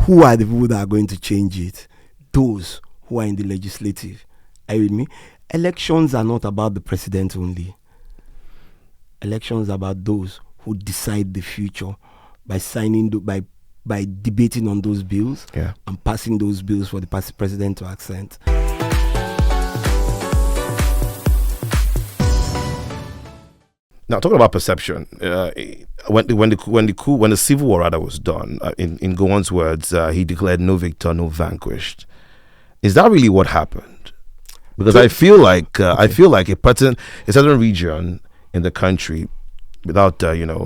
who are the people that are going to change it? Those who are in the legislative. Are you with me? Elections are not about the president only. Elections are about those who decide the future by by debating on those bills and passing those bills for the president to accent. Now, talking about perception, when the civil war rather was done, in Gowon's words, he declared no victor, no vanquished. Is that really what happened? Because I feel like a certain region in the country, without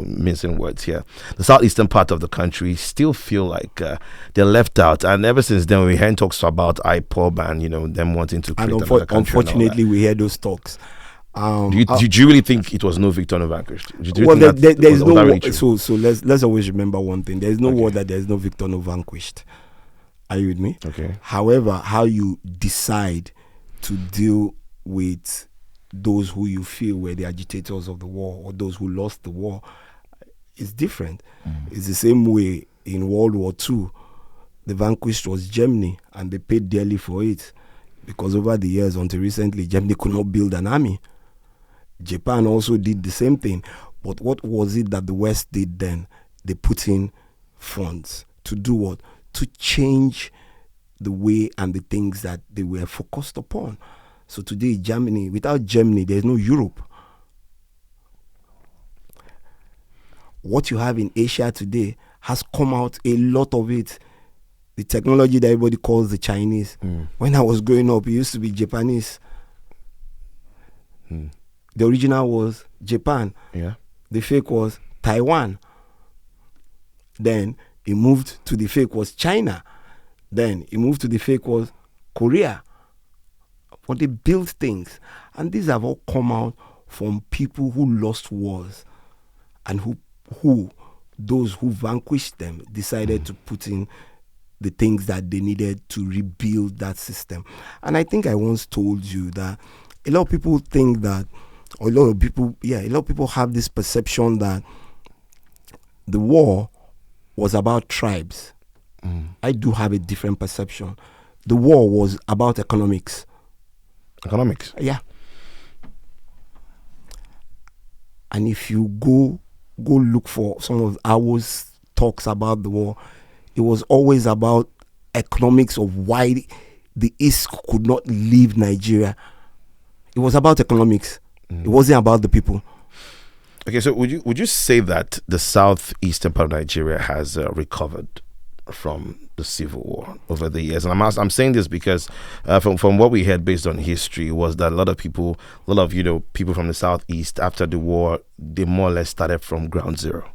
mincing words here, the southeastern part of the country still feel like they're left out. And ever since then, we heard talks about IPOB and them wanting to create another country. Unfortunately, we hear those talks. Do you really think it was no victor, no vanquished? Well, there's no war. So let's always remember one thing: there is no war that there is no victor, no vanquished. Are you with me? Okay. However, how you decide to deal with those who you feel were the agitators of the war or those who lost the war is different. It's the same way in World War II. The vanquished was Germany, and they paid dearly for it because over the years, until recently, Germany could not build an army. Japan also did the same thing. But what was it that the West did then? They put in funds to do what? To change the way and the things that they were focused upon. So today, Germany, without Germany, there's no Europe. What you have in Asia today has come out, a lot of it. The technology that everybody calls the Chinese. When I was growing up, it used to be Japanese. The original was Japan. Yeah. The fake was Taiwan. Then it moved to the fake was China. Then it moved to the fake was Korea. But they built things. And these have all come out from people who lost wars and who those who vanquished them decided to put in the things that they needed to rebuild that system. And I think I once told you that a lot of people think that, or a lot of people have this perception that the war was about tribes. I do have a different perception. The war was about economics. Economics? Yeah. And if you go look for some of our talks about the war, it was always about economics of why the East could not leave Nigeria. It was about economics. It wasn't about the people. Okay, so would you say that the southeastern part of Nigeria has recovered from the civil war over the years? And I'm saying this because from what we heard based on history was that a lot of people from the southeast after the war, they more or less started from ground zero,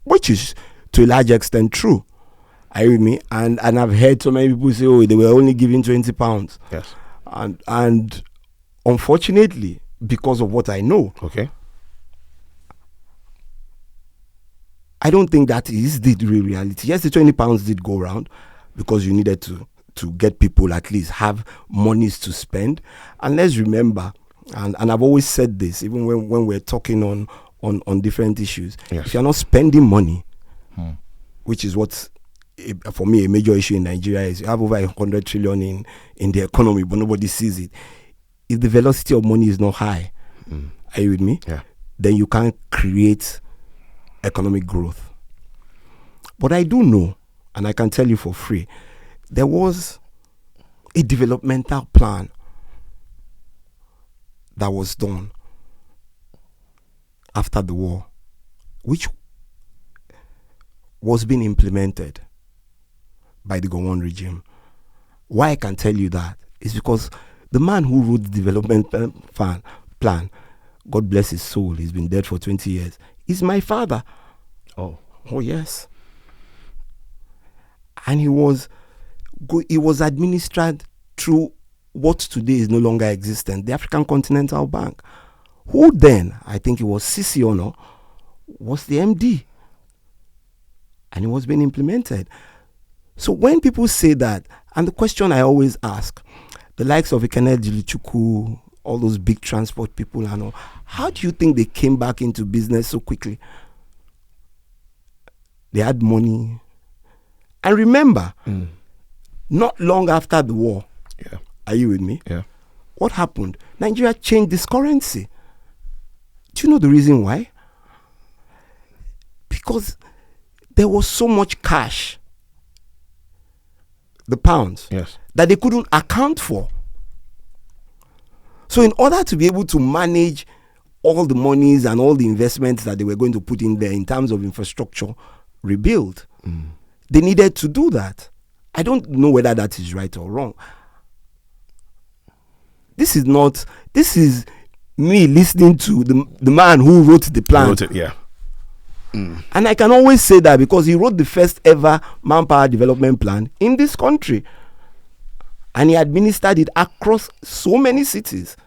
which is to a large extent true. Are you with me? And I've heard so many people say, oh, they were only giving £20. Yes. And unfortunately, because of what I know, okay, I don't think that is the real reality. Yes, the £20 did go around because you needed to get people at least have monies to spend. And let's remember, and I've always said this, even when we're talking on different issues, yes, if you're not spending money, which is what, for me, a major issue in Nigeria is, you have over 100 trillion in the economy, but nobody sees it. If the velocity of money is not high, are you with me? Yeah. Then you can't create economic growth. But I do know, and I can tell you for free, there was a developmental plan that was done after the war, which was being implemented by the Gowon regime. Why I can tell you that is because the man who wrote the development plan, God bless his soul, he's been dead for 20 years, is my father. Oh yes. And he was administered through what today is no longer existent, the African Continental Bank, who then, I think it was Sisi Ono, was the MD. And it was being implemented. So when people say that, and the question I always ask, the likes of Ikene Dilichukwu, all those big transport people and all, how do you think they came back into business so quickly? They had money And remember, not long after the war, Yeah. are you with me? Yeah. What happened? Nigeria changed its currency. Do you know the reason why? Because there was so much cash, the pounds, Yes. that they couldn't account for. So in order to be able to manage all the monies and all the investments that they were going to put in there in terms of infrastructure rebuild, they needed to do that. I don't know whether that is right or wrong. This is me listening to the man who wrote the plan. Wrote it, yeah. And I can always say that because he wrote the first ever manpower development plan in this country. And he administered it across so many cities.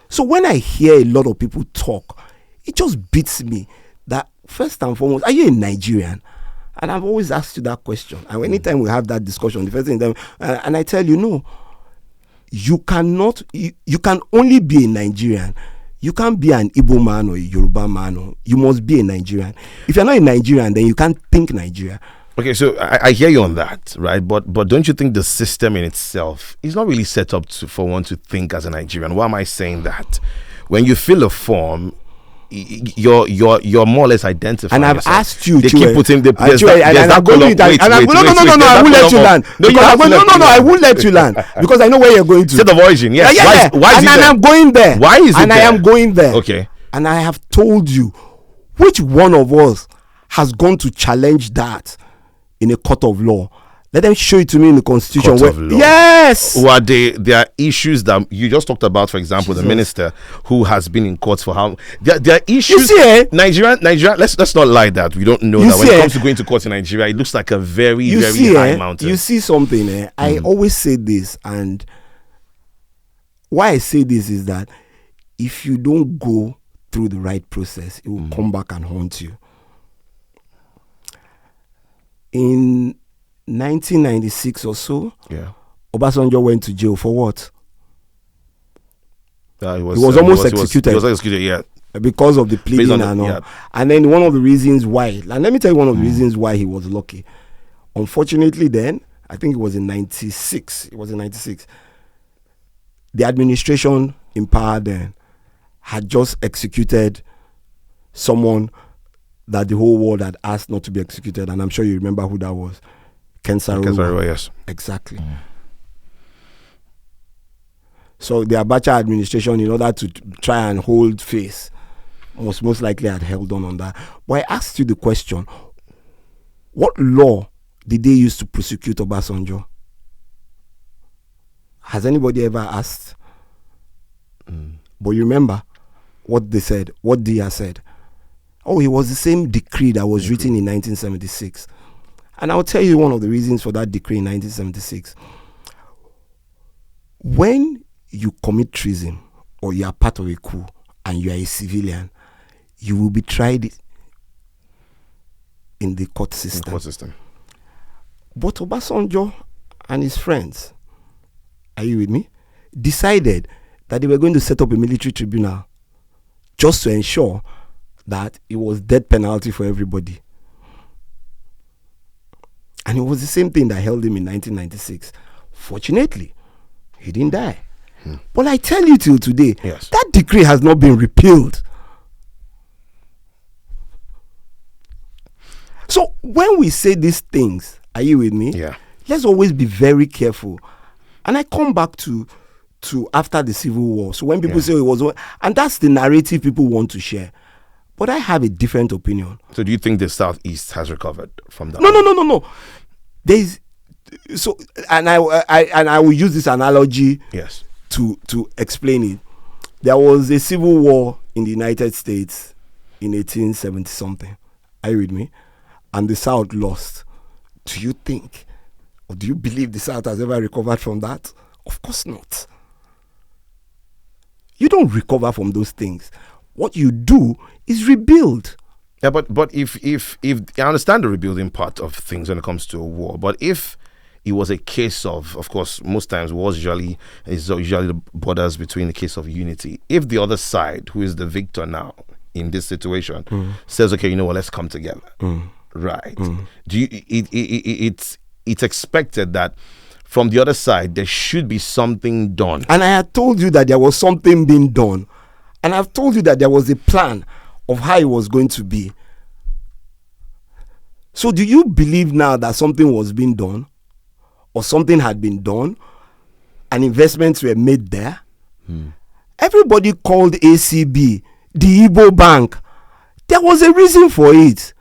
So when I hear a lot of people talk, it just beats me that first and foremost, are you a Nigerian? And I've always asked you that question. And anytime we have that discussion, the first thing, and I tell you, no, you cannot, you can only be a Nigerian. You can't be an Igbo man or a Yoruba man. Or you must be a Nigerian. If you're not a Nigerian, then you can't think Nigeria. Okay, so I hear you on that, right? But don't you think the system in itself is not really set up for one to think as a Nigerian? Why am I saying that? When you fill a form, you're more or less identifying. And I've yourself. asked you, they Chiwete, keep putting the and I'm going to I won't let you land. I won't let you land because I know where you're going to. State of origin, yes. Yeah. Why is it there? I'm going there. Why is it and there? I am going there. Okay. And I have told you which one of us has gone to challenge that in a court of law. Let them show it to me in the constitution. Court of law. Yes. There are issues that you just talked about. For example, the minister who has been in courts for how there are issues. You see, Nigeria. Let's not lie that we don't know that when it comes to going to court in Nigeria, it looks like a very high mountain. You see something. I always say this, and why I say this is that if you don't go through the right process, it will come back and haunt you. In 1996 or so, Obasanjo went to jail for what? He was almost executed. He was executed, yeah. Because of the pleading and all. Yeah. And then one of the reasons why, and let me tell you one of the reasons why he was lucky. Unfortunately then, I think it was in 96. It was in 96. The administration in power then had just executed someone that the whole world had asked not to be executed. And I'm sure you remember who that was. Kensaro, yes. Exactly. So the Abacha administration, in order to try and hold face, most likely had held on that. But I asked you the question, what law did they use to prosecute Obasanjo? Has anybody ever asked? But you remember what they said, what Dia said. Oh, it was the same decree that was written in 1976. And I'll tell you one of the reasons for that decree in 1976. When you commit treason or you are part of a coup and you are a civilian, you will be tried in the court system. But Obasanjo and his friends, are you with me, decided that they were going to set up a military tribunal just to ensure that it was death penalty for everybody. And it was the same thing that held him in 1996. Fortunately, he didn't die. But I tell you till today, that decree has not been repealed. So when we say these things, are you with me? Yeah. Let's always be very careful. And I come back to after the Civil War. So when people say it was, and that's the narrative people want to share. But I have a different opinion. So do you think the Southeast has recovered from that? No. There's so, and I will use this analogy to explain it. There was a civil war in the United States in 1870 something. Are you with me? And the South lost. Do you think, or do you believe the South has ever recovered from that? Of course not. You don't recover from those things. What you do is rebuild. Yeah, but if I understand the rebuilding part of things when it comes to a war, but if it was a case of course, most times wars usually the borders between the case of unity. If the other side, who is the victor now in this situation, says, okay, you know what, let's come together, right? Do you? it's expected that from the other side there should be something done. And I had told you that there was something being done. And I've told you that there was a plan of how it was going to be. So do you believe now that something was being done, or something had been done, and investments were made there? Everybody called ACB the Igbo Bank. There was a reason for it.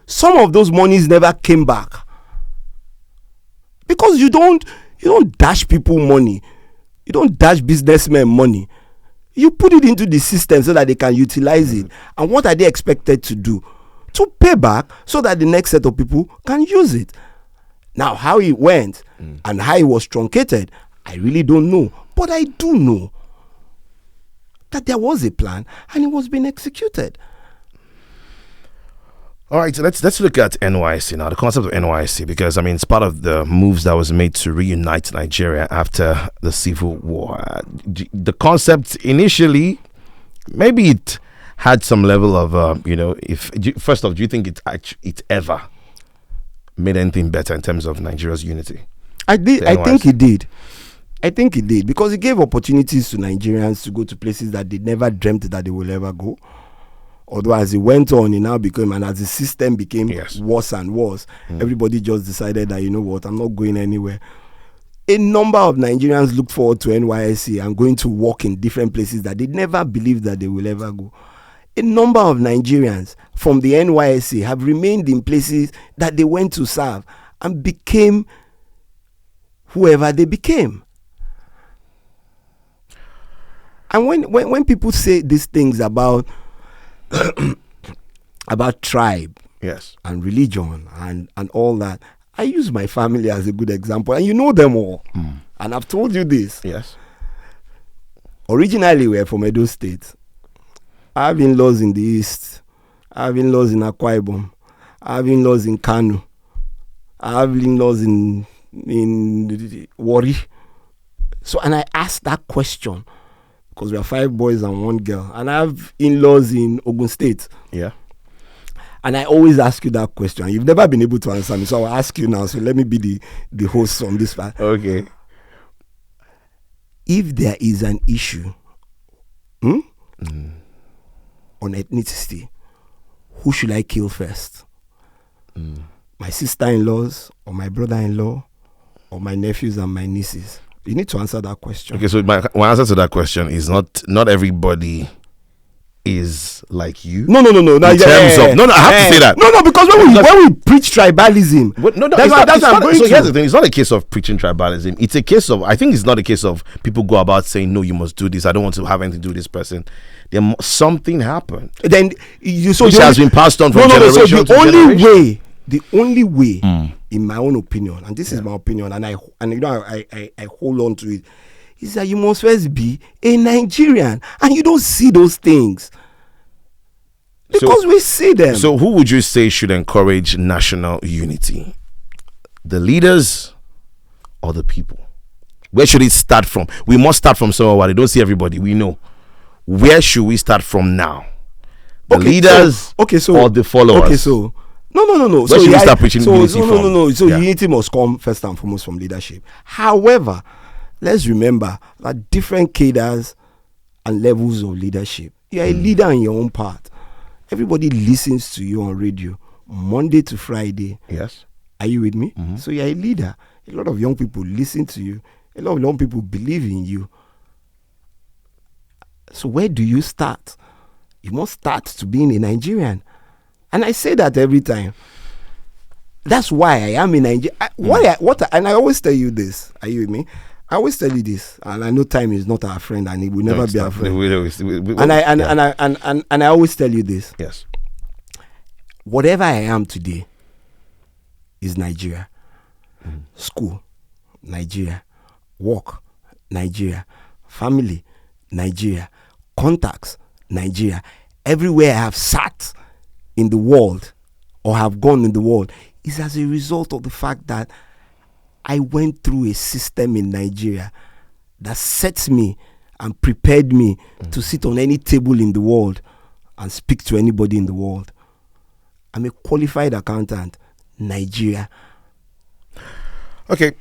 Some of those monies never came back. Because you don't dash people money. You don't dash businessmen money. You put it into the system so that they can utilize it. And what are they expected to do? To pay back so that the next set of people can use it. Now, how it went and how it was truncated, I really don't know. But I do know that there was a plan and it was being executed. All right, so let's look at NYSC now, the concept of NYSC, because, I mean, it's part of the moves that was made to reunite Nigeria after the Civil War. The concept initially, maybe it had some level of, first off, do you think it ever made anything better in terms of Nigeria's unity? I think it did. I think it did, because it gave opportunities to Nigerians to go to places that they never dreamt that they will ever go. Although as it went on, it now became, and as the system became worse and worse, everybody just decided that, you know what, I'm not going anywhere. A number of Nigerians look forward to NYSC and going to work in different places that they never believed that they will ever go. A number of Nigerians from the NYSC have remained in places that they went to serve and became whoever they became. And when people say these things about about tribe and religion and all that, I use my family as a good example, and you know them all. And I've told you this. Yes. Originally, we're from Edo State. I have in-laws in the East. I have in-laws in Akwa Ibom. I have in-laws in Kano. I have in-laws in Warri. So, and I asked that question, because we are 5 boys and 1 girl, and I have in-laws in Ogun State. Yeah. And I always ask you that question. You've never been able to answer me, so I'll ask you now. So let me be the host on this part. Okay. If there is an issue on ethnicity, who should I kill first? My sister-in-laws, or my brother-in-law, or my nephews and my nieces? You need to answer that question. Okay, so my answer to that question is not everybody is like you. No. I have to say that. No, because when we preach tribalism, here's the thing. It's not a case of preaching tribalism. It's a case of, I think it's not a case of people go about saying, no, you must do this. I don't want to have anything to do with this person. Something happened. Then which has been passed on from generation to generation. The only way, in my own opinion, and this is my opinion, and I hold on to it, is that you must first be a Nigerian, and you don't see those things because we see them. So, who would you say should encourage national unity? The leaders or the people? Where should it start from? We must start from somewhere. They don't see everybody. We know. Where should we start from now? The leaders or the followers? Okay, so. No. So you start preaching unity no. So unity must come first and foremost from leadership. However, let's remember that different cadres and levels of leadership. You're a leader in your own part. Everybody listens to you on radio Monday to Friday. Yes. Are you with me? So you're a leader. A lot of young people listen to you. A lot of young people believe in you. So where do you start? You must start to being a Nigerian. And I say that every time. That's why I am in Nigeria. And I always tell you this. Are you with me? I always tell you this, and I know time is not our friend, and it will never be our friend. And I always tell you this. Yes. Whatever I am today is Nigeria. School, Nigeria. Work, Nigeria. Family, Nigeria. Contacts, Nigeria. Everywhere I have sat in the world or have gone in the world is as a result of the fact that I went through a system in Nigeria that set me and prepared me to sit on any table in the world and speak to anybody in the world. I'm a qualified accountant, Nigeria. Okay.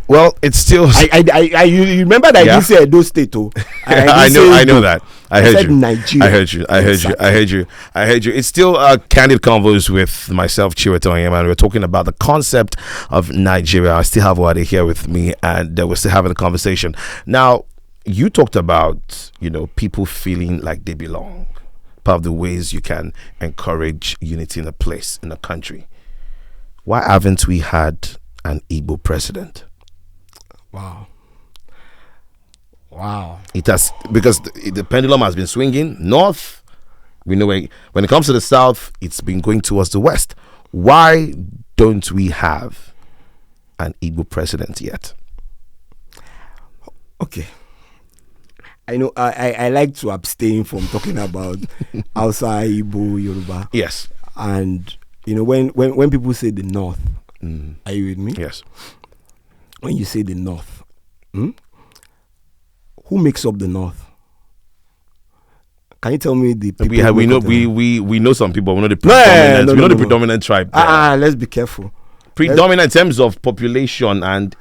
Well, it's still. You remember that I Yeah. didn't say Edo State, oh. I didn't know. say I know Edo. that. I heard said you. Nigeria. I heard you. I heard you. I heard you. I heard you. It's still Candid Convos with myself, Chiwete, and we're talking about the concept of Nigeria. I still have Uade here with me, and we're still having a conversation. Now, you talked about, people feeling like they belong. Part of the ways you can encourage unity in a place, in a country. Why haven't we had an Igbo president? Wow. It has, because the pendulum has been swinging north. We know when it comes to the south, it's been going towards the west. Why don't we have an Igbo president yet? Okay. I know I like to abstain from talking about Hausa, Igbo, Yoruba. Yes. And when people say the north, are you with me? Yes. When you say the north, who makes up the north? Can you tell me the people? We know some people. We know the predominant. Predominant tribe. Let's be careful. Predominant in terms of population and.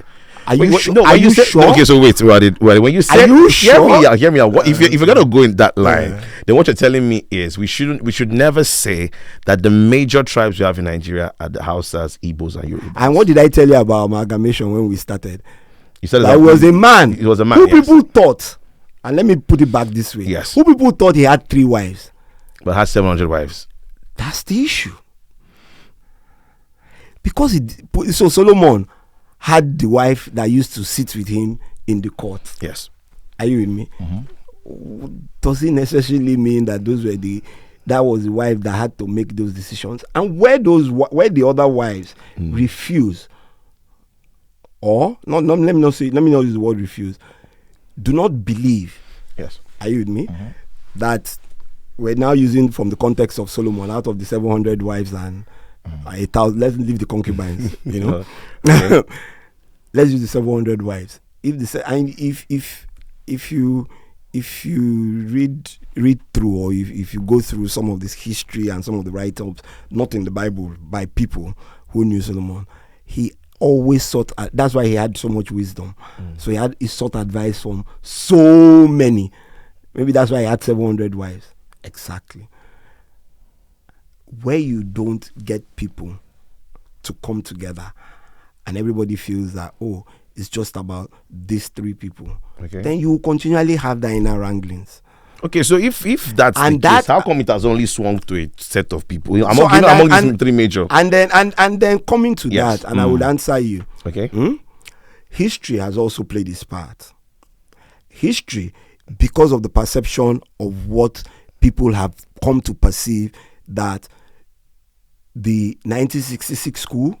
Are you sure? No, are you sure? Okay, so wait. When you say, are you sure? Hear me out. If you're gonna go in that line, then what you're telling me is we should never say that the major tribes we have in Nigeria are the Hausas, Igbos, and Yorubas. And what did I tell you about amalgamation when we started? You said that was a man. It was a man. Who yes. people thought, and let me put it back this way. Yes. Who people thought he had 3 wives, but had 700 wives. That's the issue. Because so Solomon had the wife that used to sit with him in the court. Yes. Are you with me? Mm-hmm. Does it necessarily mean that that was the wife that had to make those decisions? And where the other wives refuse, or let me not use the word refuse, do not believe. Yes. Are you with me? That we're now using from the context of Solomon, out of the 700 wives and 1,000, let's leave the concubines, Okay. Let's use the 700 wives. If you read through, or if you go through some of this history and some of the write-ups, not in the Bible, by people who knew Solomon, he always sought. That's why he had so much wisdom. So he sought advice from so many. Maybe that's why he had 700 wives. Exactly. Where you don't get people to come together and everybody feels that, it's just about these 3 people, then you will continually have the inner wranglings. Okay, so if that's the case, how come it has only swung to a set of people among these 3 major? And then coming to that, and I would answer you. Okay. History has also played its part. History, because of the perception of what people have come to perceive, that the 1966 coup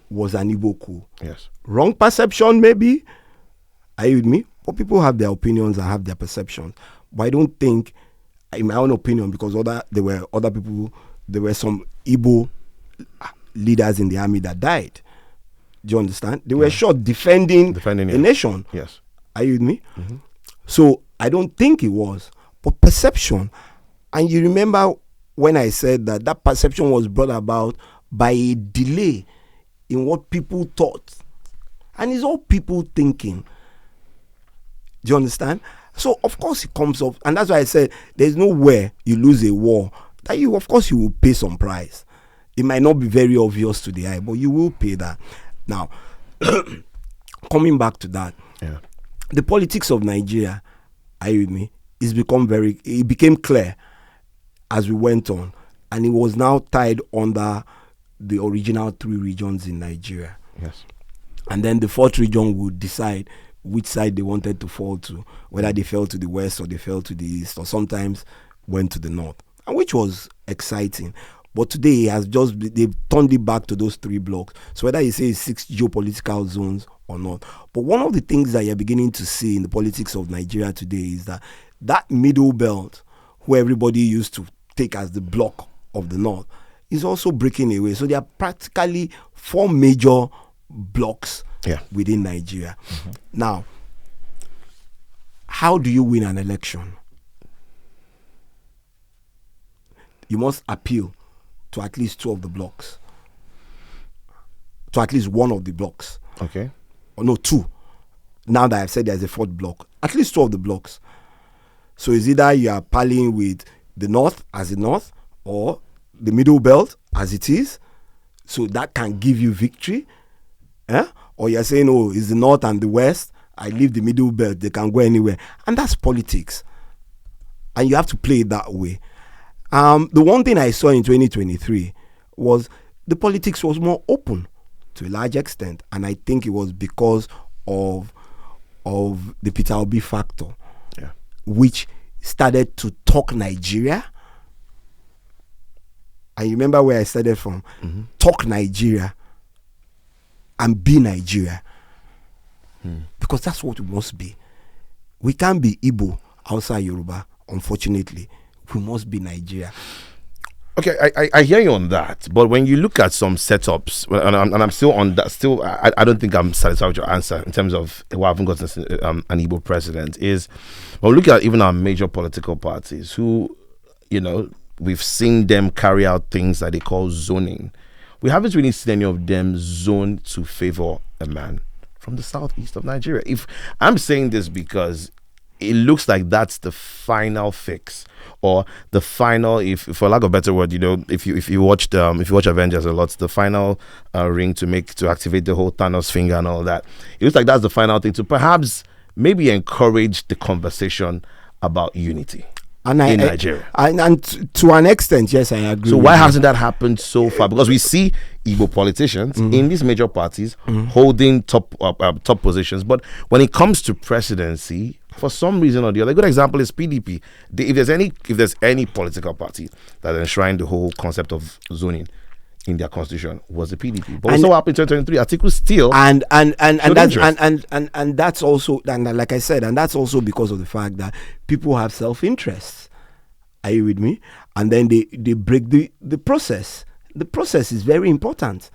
was an Igbo coup. Yes. Wrong perception, maybe. Are you with me? But people have their opinions and have their perceptions. But I don't think, in my own opinion, because there were other people, there were some Igbo leaders in the army that died. Do you understand? They were shot defending a nation. Yes. Are you with me? So I don't think it was. But perception, and you remember when I said that perception was brought about by a delay in what people thought. And it's all people thinking. Do you understand? So of course it comes up, and that's why I said there's nowhere you lose a war that you will pay some price. It might not be very obvious to the eye, but you will pay that. Now, coming back to that, the politics of Nigeria, are you with me? It became clear as we went on, and it was now tied under the original 3 regions in Nigeria. Yes. And then the 4th region would decide which side they wanted to fall to, whether they fell to the west or they fell to the east, or sometimes went to the north, and which was exciting. But today they've turned it back to those 3 blocks. So whether you say 6 geopolitical zones or not. But one of the things that you're beginning to see in the politics of Nigeria today is that middle belt, who everybody used to take as the block of the north, is also breaking away. So there are practically 4 major blocks within Nigeria. Now, how do you win an election? You must appeal to at least 2 of the blocks. to at least one of the blocks. Okay. Or no, two. Now that I've said there's a fourth block, at least two of the blocks. So it's either you are pallying with the north as the north or the middle belt as it is. So that can give you victory. Or you're saying, oh, it's the north and the west. I leave the middle belt. They can go anywhere. And that's politics. And you have to play it that way. The one thing I saw in 2023 was the politics was more open to a large extent. And I think it was because of the Peter Obi factor, which started to talk Nigeria. I remember where I started from. Talk Nigeria and be Nigeria. Because that's what we must be. We can't be Igbo outside Yoruba, unfortunately. We must be Nigeria. Okay, I hear you on that, but when you look at some setups, and I'm still on that, I don't think I'm satisfied with your answer in terms of why I haven't gotten an Igbo president, is when we look at even our major political parties who, we've seen them carry out things that they call zoning. We haven't really seen any of them zone to favor a man from the southeast of Nigeria. If I'm saying this because it looks like that's the final fix, or the final, if for lack of a better word, if you watch Avengers a lot, the final ring to activate the whole Thanos finger and all that. It looks like that's the final thing to perhaps maybe encourage the conversation about unity in Nigeria. And to an extent, yes, I agree. So why hasn't that happened so far? Because we see Igbo politicians in these major parties holding top positions, but when it comes to presidency, for some reason or the other, a good example is PDP. If there's any political party that enshrined the whole concept of zoning in their constitution, was the PDP. But what's happened in 2023? Articles still and that's also, and like I said, and that's also because of the fact that people have self-interest. Are you with me? And then they break the process. The process is very important.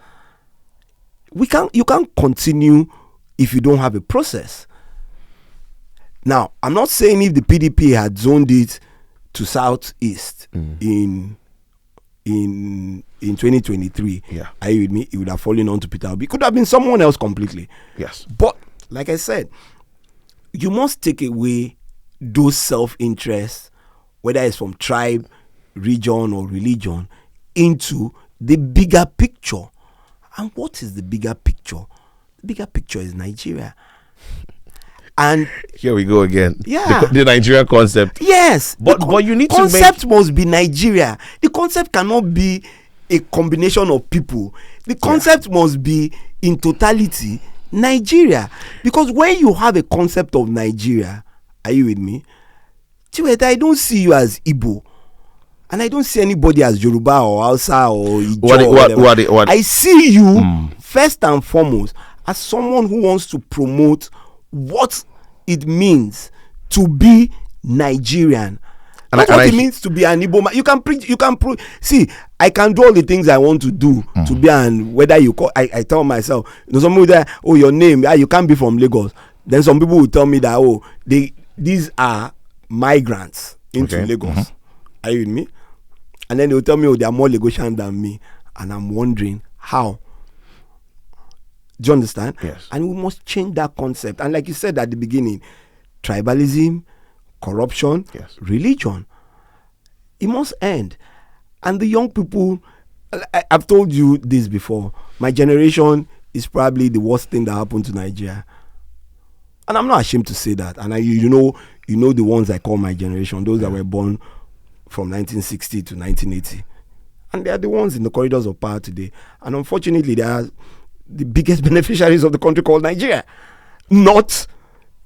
You can't continue if you don't have a process. Now, I'm not saying if the PDP had zoned it to Southeast in 2023, are you with me? It would have fallen on to Peter Obi. It could have been someone else completely. Yes. But, like I said, you must take away those self-interests, whether it's from tribe, region, or religion, into the bigger picture. And what is the bigger picture? The bigger picture is Nigeria. And here we go again. Yeah. The Nigeria concept. Yes. But you need to make... concept must be Nigeria. The concept cannot be a combination of people. The concept must be, in totality, Nigeria. Because when you have a concept of Nigeria, are you with me? Chiwete, I don't see you as Igbo. And I don't see anybody as Yoruba or Hausa or Ijo. What? I see you, first and foremost, as someone who wants to promote what it means to be Nigerian. And what it means to be an Igbo man. You can preach, you can prove. See, I can do all the things I want to do to be an, whether you call, I tell myself, somebody that, your name, you can't be from Lagos. Then some people will tell me that, these are migrants into Lagos. Are you with me? And then they will tell me, they are more Lagosian than me. And I'm wondering, how? Do you understand? Yes. And we must change that concept. And like you said at the beginning, tribalism, corruption, religion, it must end. And the young people, I've told you this before, my generation is probably the worst thing that happened to Nigeria. And I'm not ashamed to say that. And you know the ones I call my generation, those that were born from 1960 to 1980. And they are the ones in the corridors of power today. And unfortunately, they are the biggest beneficiaries of the country called Nigeria. Not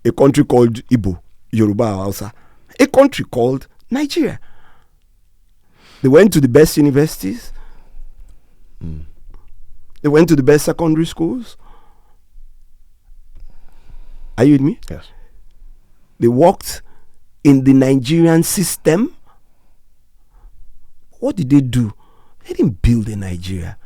a country called Igbo, Yoruba, or Hausa. A country called Nigeria. They went to the best universities. They went to the best secondary schools. Are you with me? Yes. They worked in the Nigerian system. What did they do? They didn't build a Nigeria.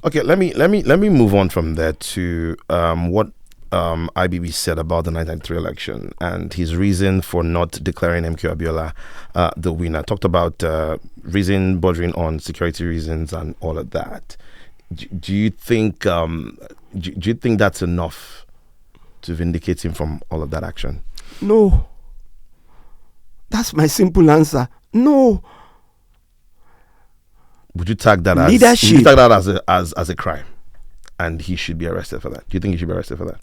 Okay, let me move on from there to what IBB said about the 1993 election and his reason for not declaring MK Abiola the winner. Talked about reason bordering on security reasons and all of that. Do you think do you think that's enough to vindicate him from all of that action? No. That's my simple answer. No. Would you tag that Leadership. as a crime, and he should be arrested for that? Do you think he should be arrested for that?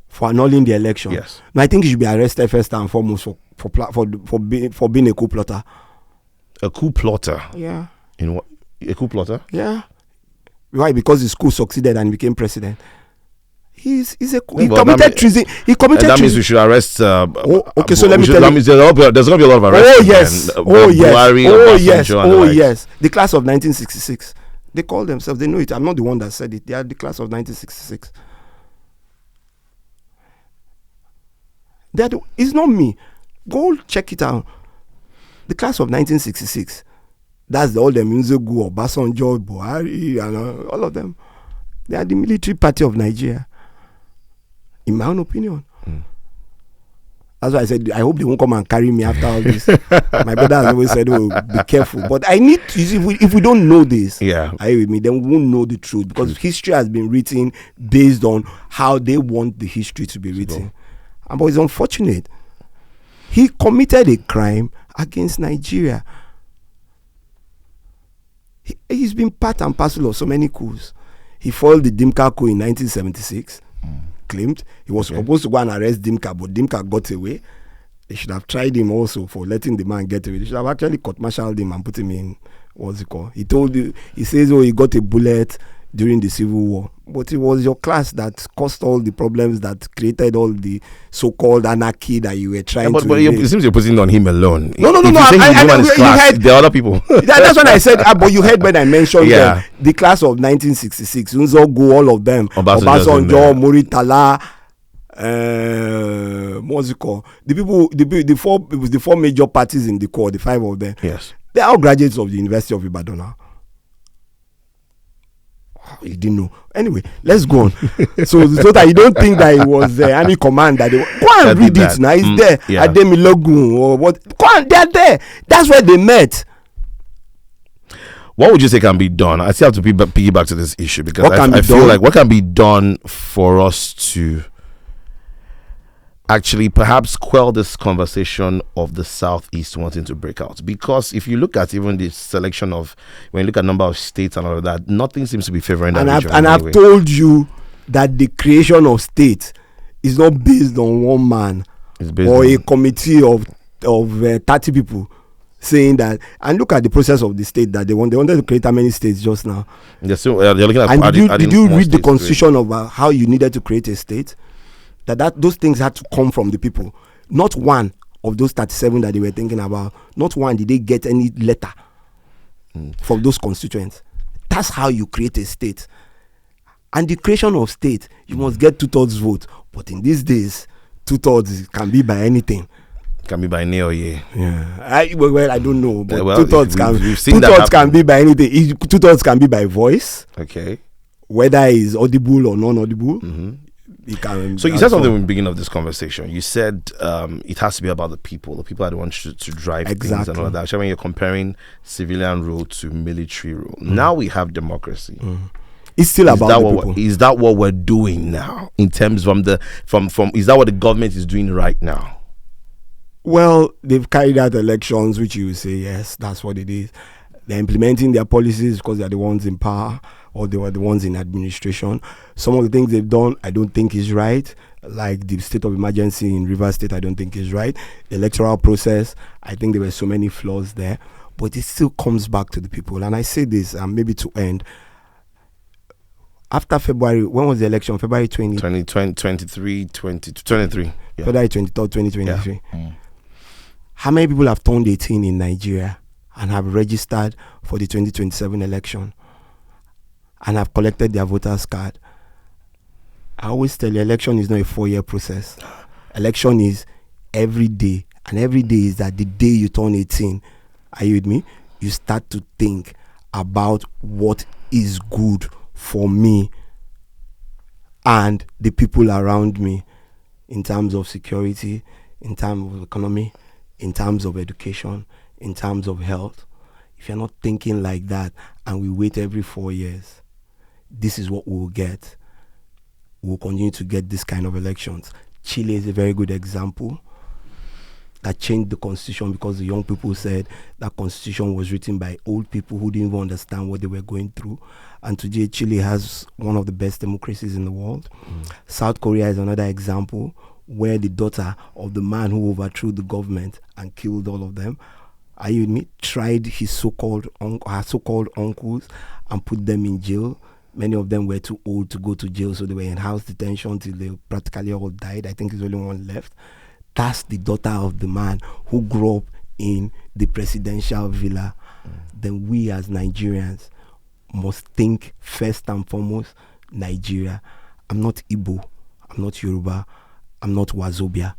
For annulling the election? Yes. No, I think he should be arrested first and foremost for being a coup plotter. A coup plotter? Yeah. In what? A coup plotter? Yeah. Why? Because his coup succeeded and he became president. He Well, committed treason. He committed and that means treason. we should arrest. Okay, so let me tell that you. means there's going to be a lot of arrests. Oh yes. Buhari, Oh yes. The class of 1966. They call themselves. They know it. I'm not the one that said it. They are the class of 1966. It's not me. Go check it out. The class of 1966. That's all them Nzegu, Obasanjo, Buhari, and all of them. They are the military party of Nigeria. In my own opinion. That's why I said, I hope they won't come and carry me after all this. My brother has always said, oh, be careful. But I need to, if we don't know this, are you with me, then we won't know the truth. Because history has been written based on how they want the history to be written. But it's unfortunate. He committed a crime against Nigeria. He's been part and parcel of so many coups. He foiled the Dimka coup in 1976. Claimed he was supposed to go and arrest Dimka, but Dimka got away. They should have tried him also for letting the man get away. They should have actually court-martialed him and put him in, what's it called? He says, oh, he got a bullet during the Civil War. But it was your class that caused all the problems, that created all the so-called anarchy that you were trying to. But it seems you're putting it on him alone. No. There are other people. That's what I said. But you heard when I mentioned them, the class of 1966, Nzogu, all of them, Obasanjo, Muritala, what's it called? The four major parties in the core, the five of them. Yes, they are all graduates of the University of Ibadan now. You didn't know. Anyway, let's go on. so that you don't think that it was any command that they go and read it now. It's there. Ademi Logun or what? Go on, they're there. That's where they met. What would you say can be done? I still have to piggyback to this issue because I feel like what can be done for us to actually perhaps quell this conversation of the Southeast wanting to break out. Because if you look at even the selection of, when you look at number of states and all of that, nothing seems to be favoring that region. And I've told you that the creation of states is not based on one man or a committee of 30 people saying that. And look at the process of the state that they wanted to create how many states just now. They're looking at and did you read the constitution of how you needed to create a state? That those things had to come from the people. Not one of those 37 that they were thinking about, not one did they get any letter from those constituents. That's how you create a state. And the creation of state, you must get 2/3 vote. But in these days, 2/3 can be by anything. Can be by nay or yea. Yeah. I don't know. But 2/3 can be by anything. 2/3 can be by voice. Okay. Whether it's audible or non-audible. So you said something in the beginning of this conversation. You said it has to be about the people. The people are the ones to drive things and all that. When you're comparing civilian rule to military rule, now we have democracy. It's still about the people. Is that what we're doing now? In terms from is that what the government is doing right now? Well, they've carried out elections, which you will say yes, that's what it is. They're implementing their policies because they're the ones in power, or they were the ones in administration. Some of the things they've done, I don't think is right. Like the state of emergency in Rivers State, I don't think is right. The electoral process, I think there were so many flaws there. But it still comes back to the people. And I say this, maybe to end. After February, when was the election? February 23. February 23rd, 2023. Yeah. How many people have turned 18 in Nigeria and have registered for the 2027 election and have collected their voters card? I always tell you, election is not a 4-year process. Election is every day, and every day is that the day you turn 18, are you with me? You start to think about what is good for me and the people around me in terms of security, in terms of economy, in terms of education, in terms of health. If you're not thinking like that and we wait every 4 years, this is what we will get. We'll continue to get this kind of elections. Chile is a very good example that changed the constitution because the young people said that constitution was written by old people who didn't even understand what they were going through. And today Chile has one of the best democracies in the world. South Korea is another example where the daughter of the man who overthrew the government and killed all of them, are you with me, tried his her so-called uncles and put them in jail. Many of them were too old to go to jail, so they were in house detention till they practically all died. I think there's only one left. That's the daughter of the man who grew up in the presidential villa. Then we as Nigerians must think first and foremost Nigeria. I'm not Igbo, I'm not Yoruba, I'm not Wazobia.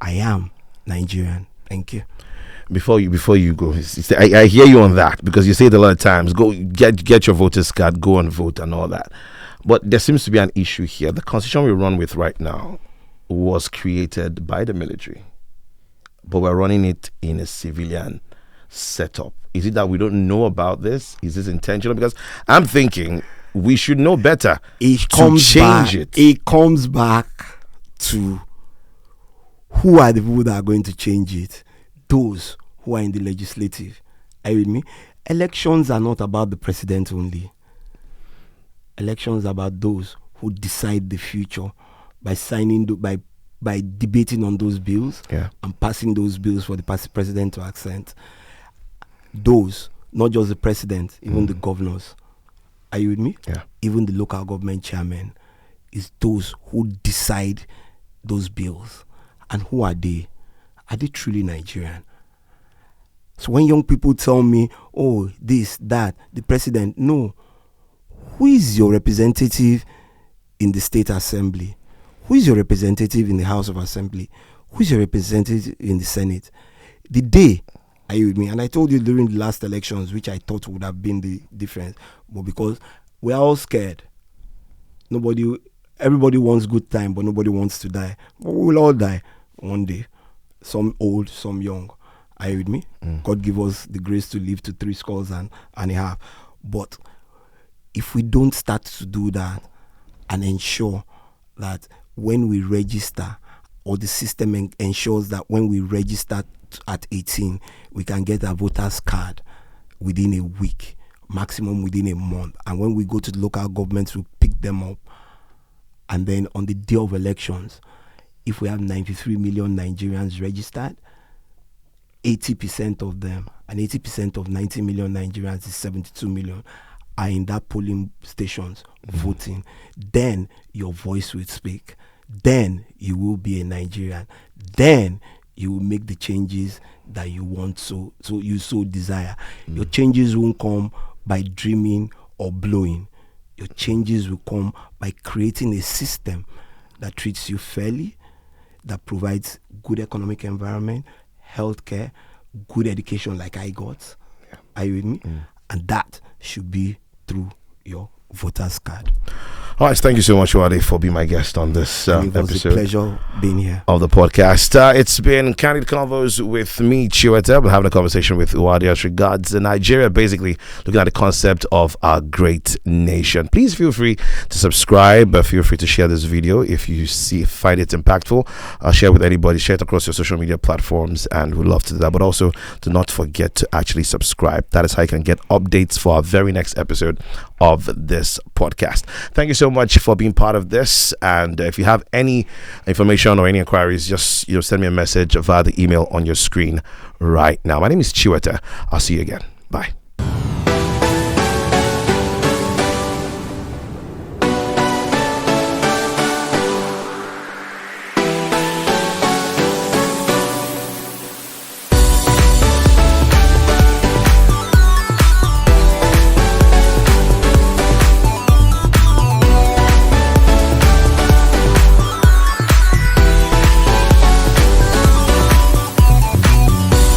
I am Nigerian. Thank you. Before you go, I hear you on that, because you say it a lot of times. Go get your voter's card, go and vote and all that. But there seems to be an issue here. The constitution we run with right now was created by the military, but we're running it in a civilian setup. Is it that we don't know about this? Is this intentional? Because I'm thinking we should know better It comes back to who are the people that are going to change it. Those who are in the legislative. Are you with me? Elections are not about the president only. Elections are about those who decide the future by signing, by debating on those bills and passing those bills for the president to accent. Those, not just the president, even the governors. Are you with me? Yeah. Even the local government chairman, is those who decide those bills. And who are they? Are they truly Nigerian? So when young people tell me, oh, this, that, the president, no. Who is your representative in the state assembly? Who is your representative in the House of Assembly? Who is your representative in the Senate? The day, are you with me? And I told you during the last elections, which I thought would have been the difference, but because we're all scared. Everybody wants good time, but nobody wants to die. But we will all die one day. Some old, some young. Are you with me? God give us the grace to live to 70 and a half. But if we don't start to do that and ensure that when we register, or the system ensures that when we register at 18, we can get a voter's card within a week, maximum within a month. And when we go to the local governments, we pick them up. And then on the day of elections, if we have 93 million Nigerians registered, 80% of them, and 80% of 90 million Nigerians is 72 million, are in that polling stations voting. Then your voice will speak. Then you will be a Nigerian. Then you will make the changes that you want, so you so desire. Your changes won't come by dreaming or blowing. Your changes will come by creating a system that treats you fairly, that provides good economic environment, healthcare, good education like I got. Are you with me? And that should be through your voter's card. All right, thank you so much, Uade, for being my guest on this It was episode a pleasure being here of the podcast. It's been Candid Convos with me, Chiwete. We're having a conversation with Uade as regards Nigeria, basically looking at the concept of our great nation. Please feel free to subscribe. Feel free to share this video if you find it impactful. Share with anybody. Share it across your social media platforms, and we'd love to do that. But also, do not forget to actually subscribe. That is how you can get updates for our very next episode of this podcast. Thank you so much for being part of this, and if you have any information or any inquiries, just send me a message via the email on your screen right now. My name is Chiwete. I'll see you again. Bye.